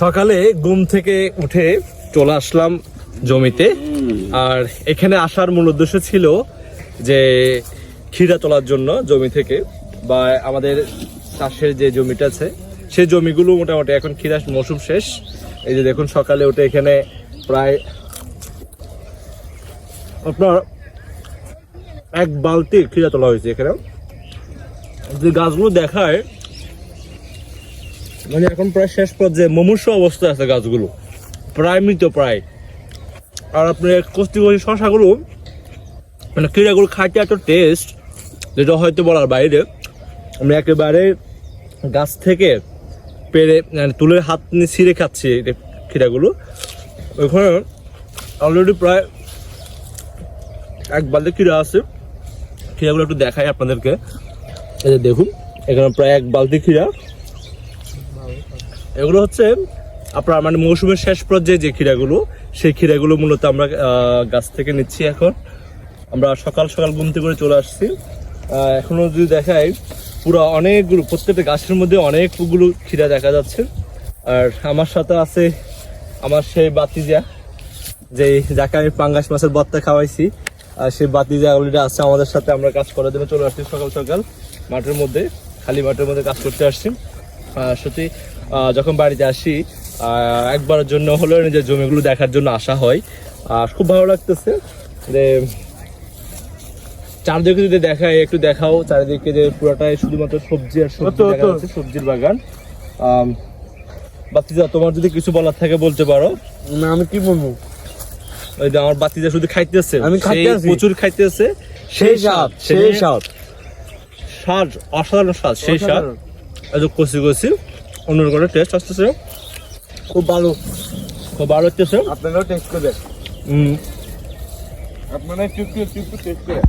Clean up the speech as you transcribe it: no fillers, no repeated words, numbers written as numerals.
সকালে ঘুম থেকে উঠে চলে আসলাম জমিতে। আর এখানে আসার মূল উদ্দেশ্য ছিল যে ক্ষীরা তোলার জন্য জমি থেকে, বা আমাদের চাষের যে জমিটা আছে সেই জমিগুলো মোটামুটি এখন ক্ষীরা মৌসুম শেষ। এই যে দেখুন সকালে উঠে এখানে প্রায় আপনার এক বালতি ক্ষীরা তোলা হয়েছে। এখানে যে গাছগুলো দেখায় মানে এখন প্রায় শেষ পর্যায়ে মুমূর্ষ অবস্থায় আছে গাছগুলো, প্রায় মৃত প্রায়। আর আপনার কষ্টি কষ্টি শশাগুলো মানে ক্ষীরাগুলো খাইতে এত টেস্ট যেটা হয়তো বলার বাইরে। আমি একেবারে গাছ থেকে পেরে মানে তুলে হাত নিয়ে ছিঁড়ে খাচ্ছি ক্ষীরাগুলো। ওখানে অলরেডি প্রায় এক বালতি ক্ষীরা আছে। ক্ষীরাগুলো একটু দেখাই আপনাদেরকে। এই যে দেখুন এখানে প্রায় এক বালতি ক্ষীরা। এগুলো হচ্ছে আপনার মানে মৌসুমের শেষ পর্যায়ে যে ক্ষীরাগুলো, সেই ক্ষীরাগুলো মূলত আমরা গাছ থেকে নিচ্ছি। এখন আমরা সকাল সকাল ঘুম থেকে করে চলে আসছি। এখনো যদি দেখাই পুরো অনেকগুলো, প্রত্যেকটা গাছের মধ্যে অনেকগুলো ক্ষীরা দেখা যাচ্ছে। আর আমার সাথে আছে আমার সেই বাতিজা, যাকে আমি পাঙ্গাস মাছের ভর্তা খাওয়াইছি। আর সেই বাতিজা অলরেডি আছে আমাদের সাথে। আমরা কাজ করার জন্য চলে আসছি সকাল সকাল মাঠের মধ্যে, খালি মাঠের মধ্যে কাজ করতে আসছি। সত্যি যখন বাড়িতে আসি একবারের জন্য হলেও নিজের জমিগুলো দেখার জন্য আসা হয়। খুব ভালো লাগতেছে যে চারদিকে যদি দেখাই, একটু দেখাও চারিদিকে যে পুরোটাই শুধুমাত্র সবজি আর সবজি দেখা যাচ্ছে, সবজির বাগান। বাতিজা তোমার যদি কিছু বলার থাকে বলতে পারো। না আমি কি বলবো, ওই যে আমার বাতিজা শুধু খাইতেছে, আমি খাইতেছি, প্রচুর খাইতেছে। সেই স্বাদ, সেই স্বাদ, স্বাদ অসাধারণ স্বাদ, সেই স্বাদ। কষি কষি অন্যরকম টেস্ট আসতেছে, খুব ভালো, খুব ভালো হচ্ছে। আপনারাও টেস্ট করবেন, আপনারা একটু টেস্ট করে